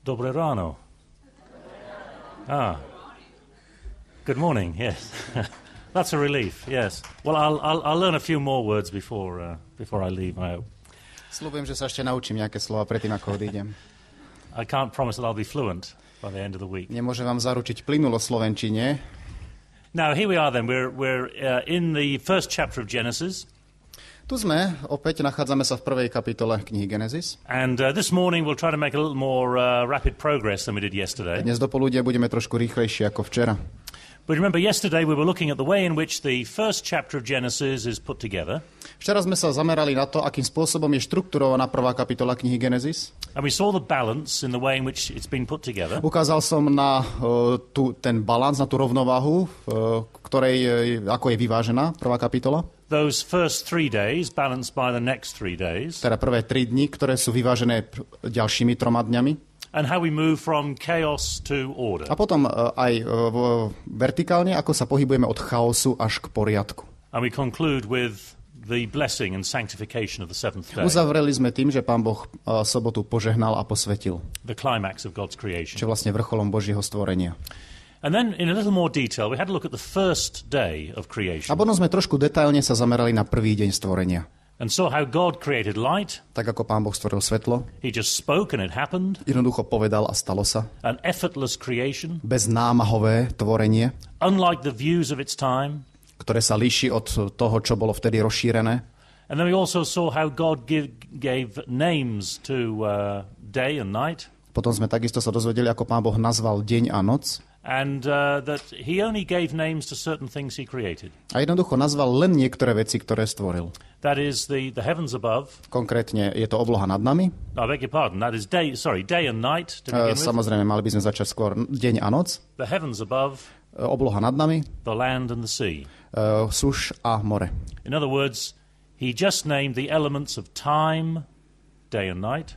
Dobré ráno. Good morning, yes. That's a relief, yes. Well, I'll learn a few more words before I leave, I hope. Sľubujem, že sa ešte naučím nejaké slova predtým, ako odídem. I can't promise that I'll be fluent by the end of the week. Nemôžem vám zaručiť plynulo slovenčine. Now, here we are then. We're in the first chapter of Genesis. Tu sme, opäť nachádzame sa v prvej kapitole knihy Genesis. And this morning we'll try to make a little more rapid progress than we did yesterday. Dnes dopoludne budeme trošku rýchlejšie ako včera. But remember, yesterday we were looking at the way in which the first chapter of Genesis is put together. Včera sme sa zamerali na to, akým spôsobom je štrukturovaná prvá kapitola knihy Genesis. And we saw the balance in the way in which it's been put together. Ukázal som na ten balans, na tú rovnováhu, ako je vyvážená prvá kapitola. Those first 3 days balanced by the next 3 days. Teda prvé 3 dni, ktoré sú vyvážené ďalšími 3 dňami. And how we move from chaos to order. A potom aj vertikálne, ako sa pohybujeme od chaosu až k poriadku. And we conclude with the blessing and sanctification of the seventh day. Uzavreli sme tým, že Pán Boh sobotu požehnal a posvetil. The climax of God's creation. Čo vlastne vrcholom Božieho stvorenia. And then in a little more detail, we had a look at the first day of creation. A potom sme trošku detailne sa zamerali na prvý deň stvorenia. And saw how God created light. Tak ako Pán Boh stvoril svetlo. He just spoke and it happened. Jednoducho povedal a stalo sa. An effortless creation. Beznámahové tvorenie. Unlike the views of its time. Ktoré sa líši od toho, čo bolo vtedy rozšírené. And then we also saw how God gave names to day and night. Potom sme takisto sa dozvedeli, ako Pán Boh nazval deň a noc. And that he only gave names to certain things he created. A jednoducho nazval len niektoré veci, ktoré stvoril. That is the heavens above. Konkrétne je to obloha nad nami. I beg your pardon. That is day and night to begin with. Samozrejme, mali by sme začať skôr deň a noc. The heavens above. Obloha nad nami. The land and the sea. Súš a more. In other words, he just named the elements of time, day and night.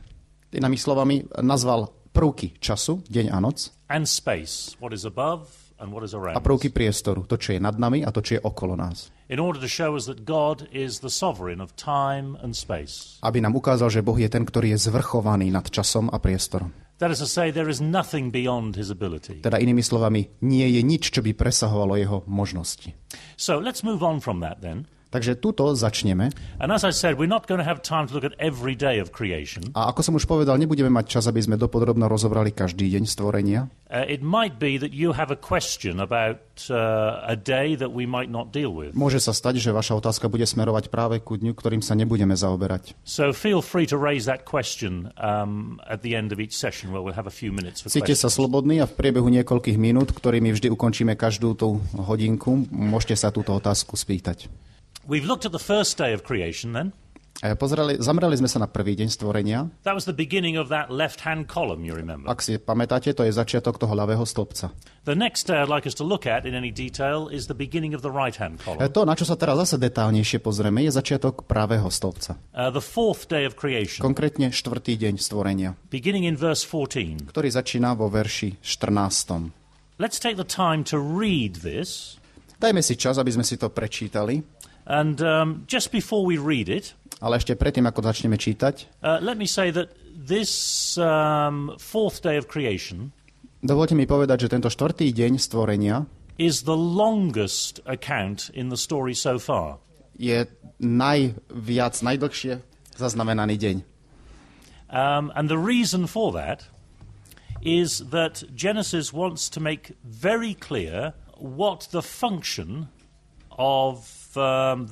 Inými slovami, nazval prvky času, deň a noc. And space, what is above and what is around. A prvky priestoru, to, čo je nad nami a to, čo je okolo nás. In order to show us that God is the sovereign of time and space. Aby nám ukázal, že Boh je ten, ktorý je zvrchovaný nad časom a priestorom. That is to say, there is nothing beyond his ability. Teda inými slovami, nie je nič, čo by presahovalo jeho možnosti. So let's move on from that then. Takže tuto začneme. And as I said, we're not going to have time to look at every day of creation. A ako som už povedal, nebudeme mať čas, aby sme dopodrobne rozobrali každý deň stvorenia. It might be that you have a question about a day that we might not deal with. Môže sa stať, že vaša otázka bude smerovať práve ku dňu, ktorým sa nebudeme zaoberať. So feel free to raise that question at the end of each session where we'll have a few minutes for Cíte sa slobodní a v priebehu niekoľkých minút, ktorými vždy ukončíme každú tú hodinku, môžete sa túto otázku spýtať. We've looked at the first day of creation then. Zamerali sme sa na prvý deň stvorenia. That was the beginning of that left-hand column, you remember. Ak si pamätáte, to je začiatok toho ľavého stĺpca. The next day I'd like us to look at in any detail is the beginning of the right-hand column. To, na čo sa teraz zase detálnejšie pozrieme, je začiatok pravého stĺpca. The fourth day of creation. Konkrétne štvrtý deň stvorenia. Beginning in verse 14. Ktorý začína vo verši 14. Let's take the time to read this. Dajme si čas, aby sme si to prečítali. And just before we read it, ale ešte predtým, ako začneme čítať, let me say that this fourth day of creation, dovoľte mi povedať, že tento štvrtý deň stvorenia is the longest account in the story so far. Je najdlhšie zaznamenaný deň. And the reason for that is that Genesis wants to make very clear what the function of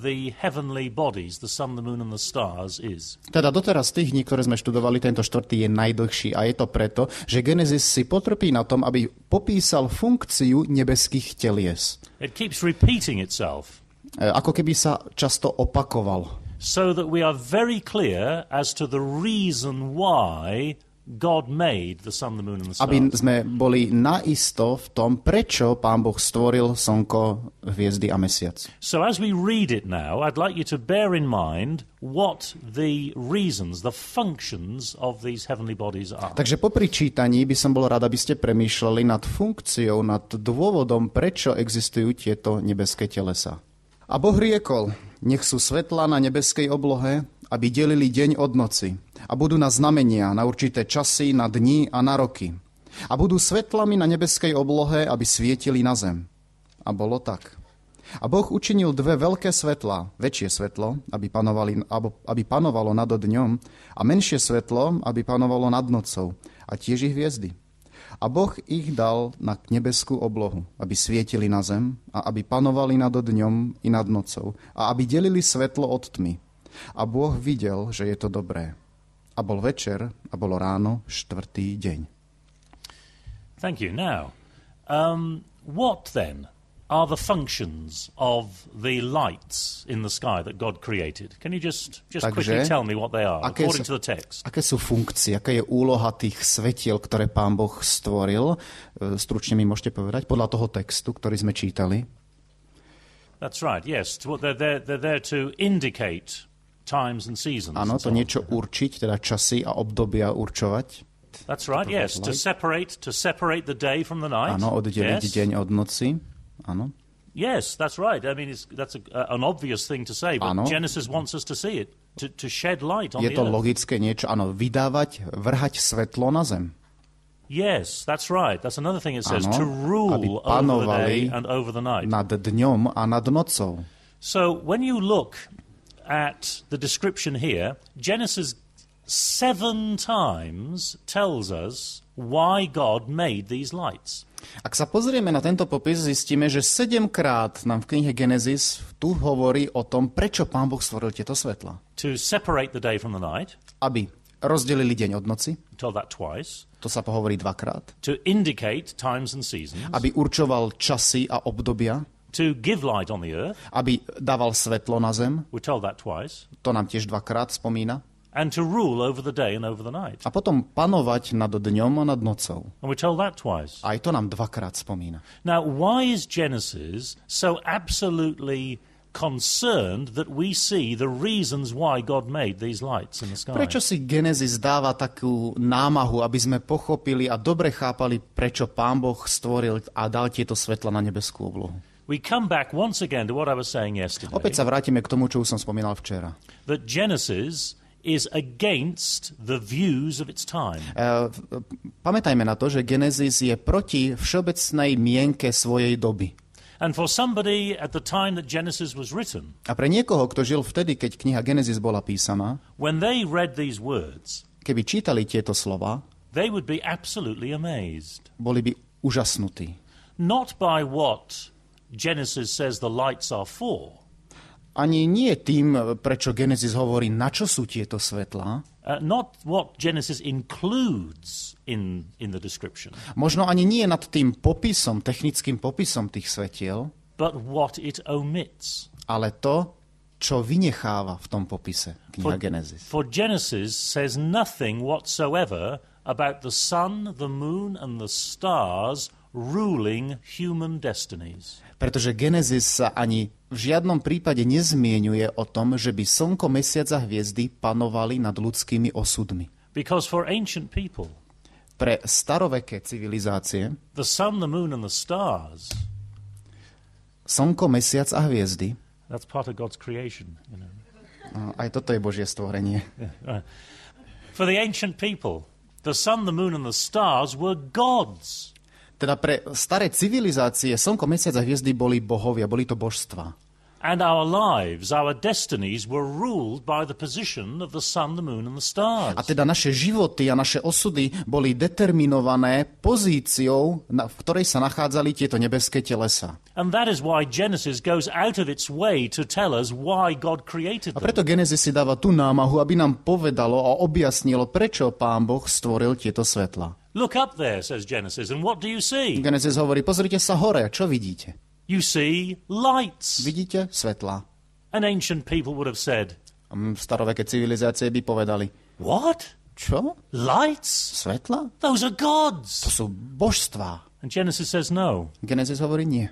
the heavenly bodies, the sun, the moon and the stars is. Teda doteraz tých dní, ktoré sme študovali, tento štvrtý je najdlhší a je to preto, že Genesis si potrpí na tom, aby popísal funkciu nebeských telies. It keeps repeating itself. Ako keby sa často opakoval. So that we are very clear as to the reason why God made the sun, the moon and the stars. Aby sme boli naisto v tom, prečo Pán Boh stvoril slnko, hviezdy a mesiac. So as we read it now, I'd like you to bear in mind what the reasons, the functions of these heavenly bodies are. Takže popri čítaní by som bol rád, aby ste premýšľali nad funkciou, nad dôvodom, prečo existujú tieto nebeské telesá. A Boh riekol, nech sú svetlá na nebeskej oblohe, aby delili deň od noci, A budú na znamenia, na určité časy, na dni a na roky. A budú svetlami na nebeskej oblohe, aby svietili na zem. A bolo tak. A Boh učinil dve veľké svetlá, väčšie svetlo, aby panovalo nad dňom, a menšie svetlo, aby panovalo nad nocou, a tiež ich hviezdy. A Boh ich dal na nebeskú oblohu, aby svietili na zem, a aby panovali nad dňom i nad nocou, a aby delili svetlo od tmy. A Boh videl, že je to dobré. A bol večer, a bolo ráno, štvrtý deň. Thank you. Now, what then are the functions of the lights in the sky that God created? Can you just quickly tell me what they are, according to the text? Aké sú funkcie, aká je úloha tých svetiel, ktoré Pán Boh stvoril? Stručne mi môžete povedať, podľa toho textu, ktorý sme čítali? That's right, yes. They're there to indicate times and seasons. Áno, to niečo určiť, teda časy a obdobia určovať. That's right, yes. To separate the day from the night. Áno, oddeliť deň od noci. Áno. Yes, that's right. I mean, that's an obvious thing to say, but Genesis wants us to see it, to shed light on the earth. Je to logické niečo, áno, vrhať svetlo na zem. Yes, that's right. That's another thing it says, to rule over the day and over the night. Nad dňom a nad nocou. So, when you look at the description here, Genesis 7 times tells us why God made these lights. Ak sa pozrieme na tento popis, zistíme, že 7-krát nám v knihe Genesis tu hovorí o tom, prečo Pán Boh stvoril tieto svetla. To separate the day from the night. Aby rozdelili deň od noci. Told that twice. To sa pohovorí 2-krát. To indicate times and seasons. Aby určoval časy a obdobia. To give light on the earth. Aby dával svetlo na zem. We're told that twice. To nám tiež 2-krát spomína. And to rule over the day and over the night. A potom panovať nad dňom a nad nocou. And we're told that twice. Aj to nám 2-krát spomína. Now, why is Genesis so absolutely concerned that we see the reasons why God made these lights in the sky? Prečo si Genesis dáva takú námahu, aby sme pochopili a dobre chápali, prečo Pán Boh stvoril a dal tieto svetla na nebeskú oblohu? We come back once again to what I was saying yesterday. Opäť sa vrátime k tomu, čo už som spomínal včera. That Genesis is against the views of its time. Pamätajme na to, že Genesis je proti všeobecnej mienke svojej doby. And for somebody at the time that Genesis was written, a pre niekoho, kto žil vtedy, keď kniha Genesis bola písaná, when they read these words, keby čítali tieto slova, they would be absolutely amazed. Boli by úžasnutí. Not by what Genesis says the lights are for. Ani nie tým, prečo Genesis hovorí, na čo sú tieto svetlá. Not what Genesis includes in the description. Možno ani nie nad tým popisom, technickým popisom tých svetiel. But what it omits. Ale to, čo vynecháva v tom popise kniha Genesis. For Genesis says nothing whatsoever about the sun, the moon and the stars ruling human destinies. Pretože Genesis sa ani v žiadnom prípade nezmienuje o tom, že by slnko, mesiac a hviezdy panovali nad ľudskými osudmi. Because for ancient people, pre staroveké civilizácie, the sun, the moon and the stars, slnko, mesiac a hviezdy, that's part of God's creation, you know. Aj toto je Božie stvorenie. For the ancient people, the sun, the moon and the stars were gods. Teda pre staré civilizácie slnko, mesiac a hviezdy boli bohovia, boli to božstva. And our lives, our destinies were ruled by the position of the sun, the moon and the stars. A teda naše životy a naše osudy boli determinované pozíciou, v ktorej sa nachádzali tieto nebeské telesa. And that is why Genesis goes out of its way to tell us why God created them. A preto Genesis si dáva tú námahu, aby nám povedalo a objasnilo, prečo Pán Boh stvoril tieto svetla. Look up there, says Genesis, and what do you see? Genesis hovorí, pozrite sa hore, čo vidíte? You see lights. Vidíte svetla. And ancient people would have said, staroveké civilizácie by povedali, what? Čo? Lights? Svetla? Those are gods. To sú božstvá. And Genesis says no. Genesis hovorí nie.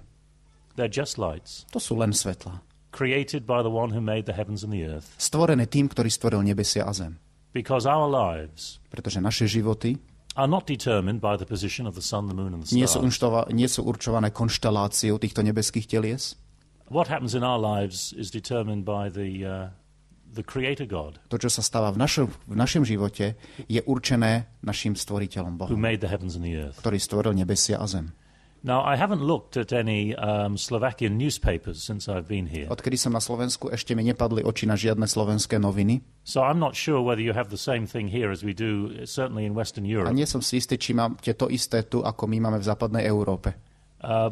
They're just lights. To sú len svetla. Created by the one who made the heavens and the earth. Stvorené tým, ktorý stvoril nebesia a zem. Because our lives, pretože naše životy are not determined by the position of the sun, the moon and the stars. Nie sú určované konšteláciou týchto nebeských telies. What happens in our lives is determined by the the Creator God. To, čo sa stáva v našom živote, je určené našim stvoriteľom Bohom, Who made the heavens and the earth. ktorý stvoril nebesia a zem. Now, I haven't looked at any Slovakian newspapers since I've been here. Odkedy som na Slovensku, ešte mi nepadli oči na žiadne slovenské noviny. So I'm not sure whether you have the same thing here as we do, certainly in Western A Europe. nie som si istý, či máte to isté tu, ako my máme v západnej Európe.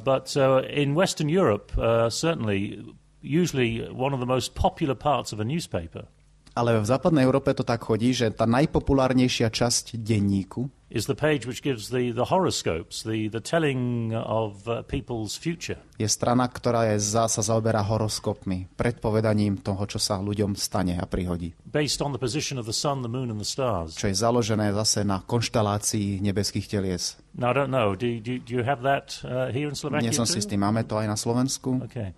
But in Western Europe, certainly, usually one of the most popular parts of a newspaper Ale v západnej Európe to tak chodí, že tá najpopulárnejšia časť denníku is the page which gives the horoscopes, the telling of people's future. je strana, ktorá sa zaoberá horoskopmi, predpovedaním toho, čo sa ľuďom stane a prihodí. Based on the position of the sun, the moon and the stars. Čo je založené zase na konštelácii nebeských telies. Now, I don't know, do you have that here in Slovakia Nie som si too? s tým, máme to aj na Slovensku. Okay.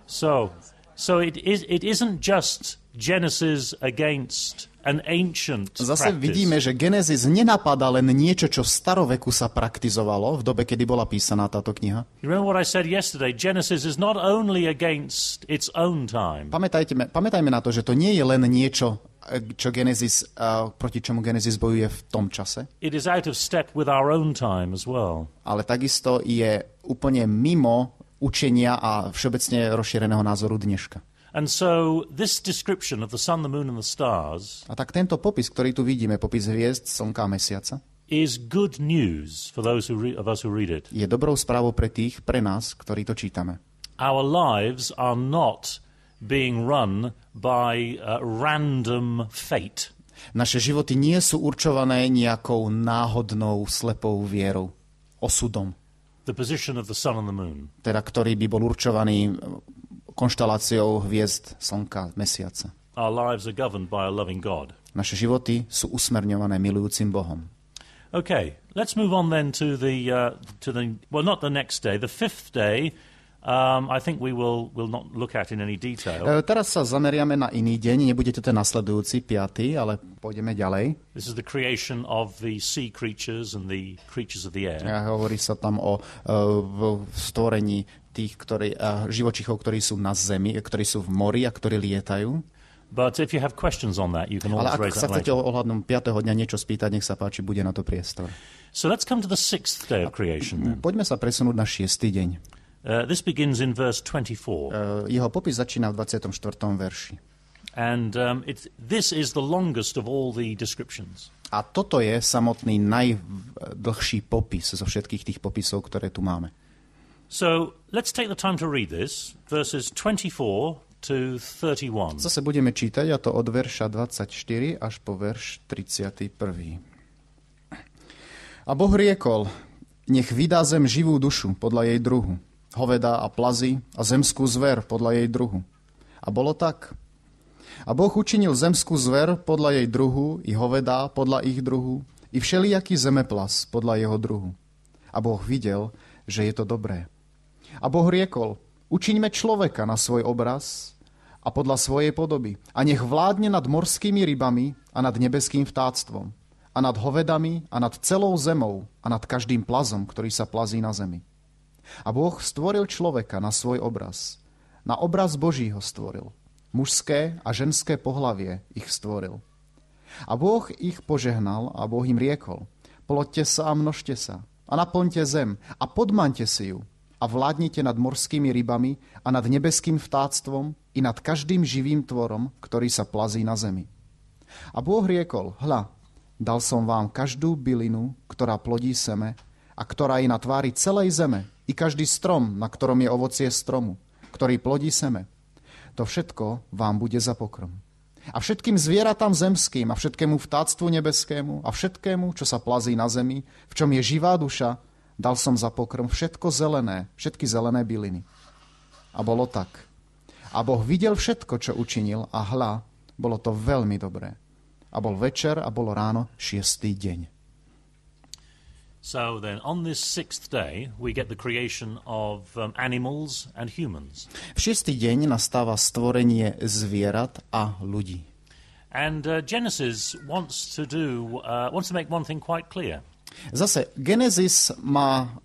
So it isn't just Genesis against an ancient Zase practice. vidíme, že Genesis nenapadá len niečo, čo v staroveku sa praktizovalo, v dobe, kedy bola písaná táto kniha. You remember what I said yesterday? Genesis is not only against its own time. Pamätajme na to, že to nie je len niečo, proti čomu Genesis bojuje v tom čase, It is out of step with our own time as well. ale takisto je úplne mimo učenia a všeobecne rozšíreného názoru dneška. And so this description of the sun, the moon and the stars A tak tento popis, ktorý tu vidíme, popis hviezd, slnka a mesiaca, is good news for those of us who read it. je dobrou správou pre nás, ktorí to čítame. Our lives are not being run by random fate. Naše životy nie sú určované nejakou náhodnou, slepou vierou, osudom, The position of the sun and the moon. teda ktorý by bol určovaný konšteláciou hviezd, slnka, mesiaca. Our lives are governed by a loving God. Naše životy sú usmerňované milujúcim Bohom. Okay, let's move on then to the well, not the next day, the fifth day. I think we will not look at in any detail. Teraz sa zameriame na iný deň, nebudete ten nasledujúci, 5., ale pôjdeme ďalej. This is the creation of the sea creatures and the creatures of the air. Hovorí sa tam o stvorení tých živočíchov, ktorí sú na zemi, ktorí sú v mori a ktorí lietajú. But if you have questions on that, you can Ale always ak raise sa that chcete later. ohľadom 5. dňa niečo spýtať, nech sa páči, bude na to priestor. So let's come to the sixth day of creation then. Poďme sa presunúť na 6. deň. This begins in verse 24. Jeho popis začína v 24. verši. And this is the longest of all the descriptions. A toto je samotný najdlhší popis zo všetkých tých popisov, ktoré tu máme. So let's take the time to read this, verses 24 to 31. Zase budeme čítať, a to od verša 24 až po verš 31. A Boh riekol, nech vydá zem živú dušu podľa jej druhu, hoveda a plazy a zemskú zver podľa jej druhu. A bolo tak. A Boh učinil zemskú zver podľa jej druhu, i hoveda podľa ich druhu, i všelijaký zemeplas podľa jeho druhu. A Boh videl, že je to dobré. A Boh riekol, učiňme človeka na svoj obraz a podľa svojej podoby, a nech vládne nad morskými rybami a nad nebeským vtáctvom, a nad hovedami a nad celou zemou a nad každým plazom, ktorý sa plazí na zemi. A Boh stvoril človeka na svoj obraz. Na obraz Boží ho stvoril. Mužské a ženské pohlavie ich stvoril. A Boh ich požehnal a Boh im riekol, ploďte sa a množte sa a naplňte zem a podmaňte si ju a vládnite nad morskými rybami a nad nebeským vtáctvom i nad každým živým tvorom, ktorý sa plazí na zemi. A Boh riekol, hľa, dal som vám každú bylinu, ktorá plodí seme a ktorá je na tvári celej zeme, i každý strom, na ktorom je ovocie stromu, ktorý plodí seme. To všetko vám bude za pokrm. A všetkým zvieratám zemským a všetkému vtáctvu nebeskému a všetkému, čo sa plazí na zemi, v čom je živá duša, dal som za pokrm všetko zelené, všetky zelené byliny. A bolo tak. A Boh videl všetko, čo učinil, a hľa, bolo to veľmi dobré. A bol večer a bolo ráno 6. deň. So then, on this sixth day, we get the creation of animals and humans. V 6. deň nastáva stvorenie zvierat a ľudí. And Genesis wants to make one thing quite clear. Zase, Genesis má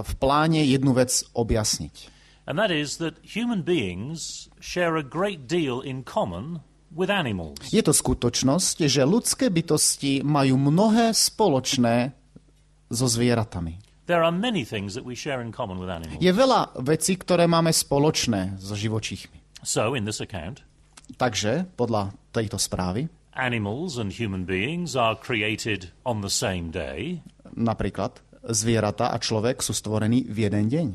v pláne jednu vec objasniť. And that is that human beings share a great deal in common with animals. Je to skutočnosť, že ľudské bytosti majú mnohé spoločné so zvieratami. There are many things that we share in common with animals. Je veľa vecí, ktoré máme spoločné so živočíchmi. So, in this account, Takže, podľa tejto správy, animals and human beings are created on the same day. napríklad zvieratá a človek sú stvorení v jeden deň.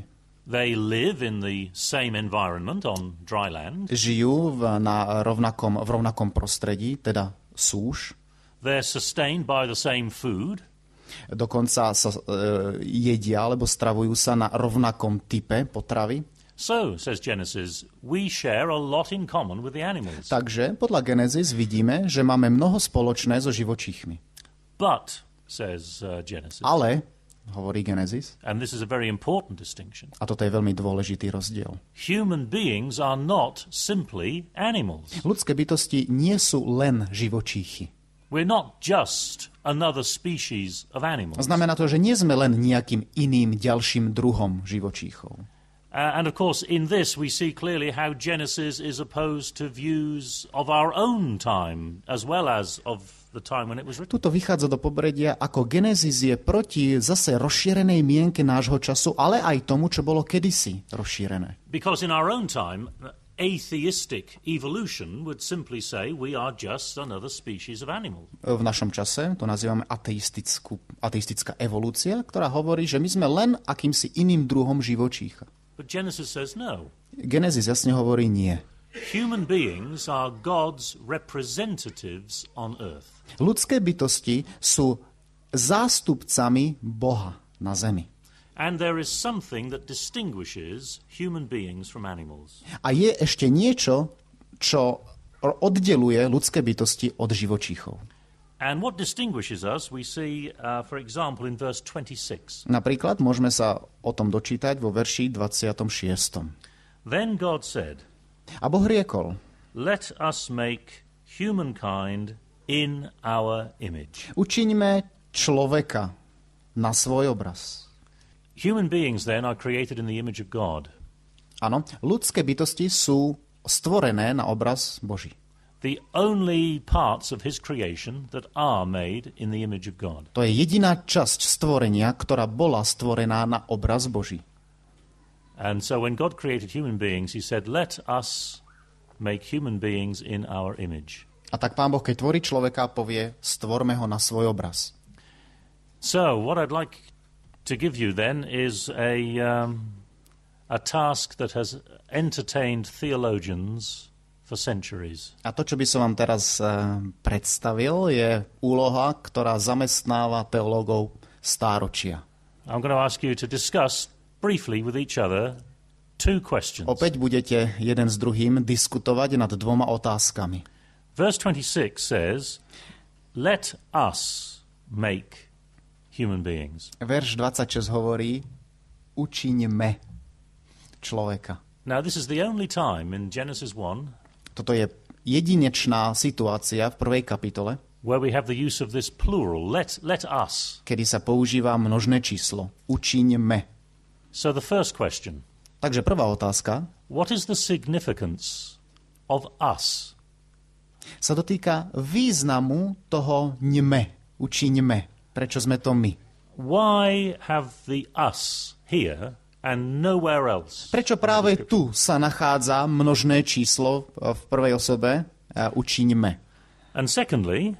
They live in the same environment on dry land. Žijú v rovnakom prostredí, teda súš. They're sustained by the same food. Dokonca sa jedia alebo stravujú sa na rovnakom type potravy. So, says Genesis, we share a lot in common with the animals. Takže podľa Genesis vidíme, že máme mnoho spoločné so živočíchmi. But, says Genesis, Ale, hovorí Genesis, and this is a very important distinction, a toto je veľmi dôležitý rozdiel, human beings are not simply animals. ľudské bytosti nie sú len živočíchy. We're not just another species of animals. Znamená to, že nie sme len nejakým iným ďalším druhom živočíchov. And of course, in this we see clearly how Genesis is opposed to views of our own time, as well as of the time when it was written. Tuto vychádza do pobredia, ako Genesis je proti zase rozšírenej mienke nášho času, ale aj tomu, čo bolo kedysi rozšírené. Because in our own time, atheistic evolution would simply say we are just another species of animal. V našom čase to nazývame ateistická evolúcia, ktorá hovorí, že my sme len akýmsi iným druhom živočícha. But Genesis says no. Genesis jasne hovorí nie. Human beings are God's representatives on earth. Ľudské bytosti sú zástupcami Boha na zemi. And there is something that distinguishes human beings from animals. A je ešte niečo, čo oddeluje ľudské bytosti od živočíchov. And what distinguishes us, we see, for example, in verse 26. Napríklad môžeme sa o tom dočítať vo verši 26. Then God said, A Boh riekol, let us make humankind in our image. učiňme človeka na svoj obraz. Human beings then are created in the image of God. Áno, ľudské bytosti sú stvorené na obraz Boží. The only parts of his creation that are made in the image of God. To je jediná časť stvorenia, ktorá bola stvorená na obraz Boží. And so when God created human beings, he said, let us make human beings in our image. A tak Pán Boh, keď tvorí človeka, povie, stvorme ho na svoj obraz. So what I'd like to give you then is a task that has entertained theologians for centuries. A to, čo by som vám teraz predstavil, je úloha, ktorá zamestnáva teológov stáročia. I'm going to ask you to discuss briefly with each other two questions. Opäť budete jeden s druhým diskutovať nad dvoma otázkami. Verse 26 says, let us make human beings. Verš 26 hovorí, učiňme človeka. Now this is the only time in Genesis 1 Toto je jedinečná situácia v prvej kapitole, where we have the use of this plural, let us. kedy sa používa množné číslo. Učiňme. So the first question, Takže prvá otázka what is the significance of us? sa dotýka významu toho ňme. Učiňme. Prečo sme to my? Why have the us here and nowhere else? Prečo práve tu sa nachádza množné číslo v prvej osobe? Učiňme. And secondly,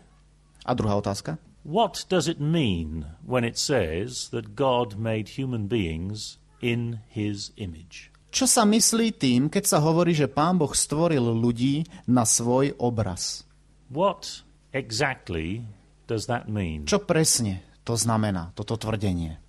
A druhá otázka. what does it mean when it says that God made human beings in his image? Čo sa myslí tým, keď sa hovorí, že Pán Boh stvoril ľudí na svoj obraz? What exactly does that mean? Čo presne to znamená, toto tvrdenie?